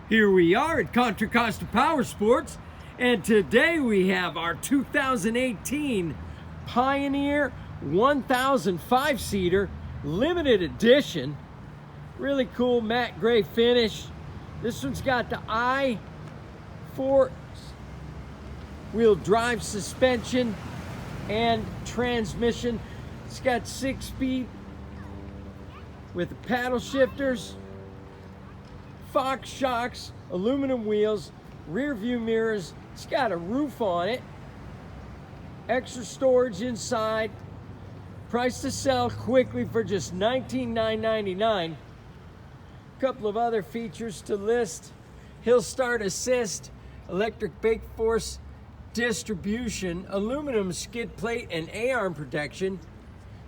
Here we are at Contra Costa Powersports, and today we have our 2018 Pioneer 1005-seater limited edition. Really cool matte gray finish. This one's got the four-wheel drive suspension and transmission. It's got 6-speed with the paddle shifters, Fox shocks, aluminum wheels, rear view mirrors. It's got a roof on it, extra storage inside. Price to sell quickly for just $19,999. A couple of other features to list: hill start assist, electric brake force distribution, aluminum skid plate and A-arm protection.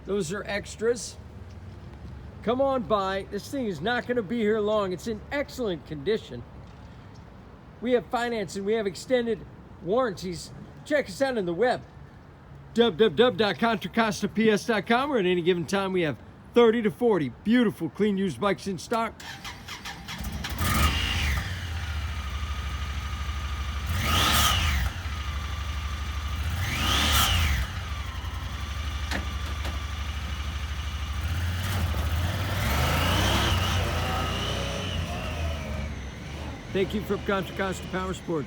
Those are extras. Come on by. This thing is not going to be here long. It's in excellent condition. We have financing. We have extended warranties. Check us out on the web, www.contracostaps.com, or at any given time we have 30 to 40 beautiful, clean used bikes in stock. Thank you from Contra Costa Powersports.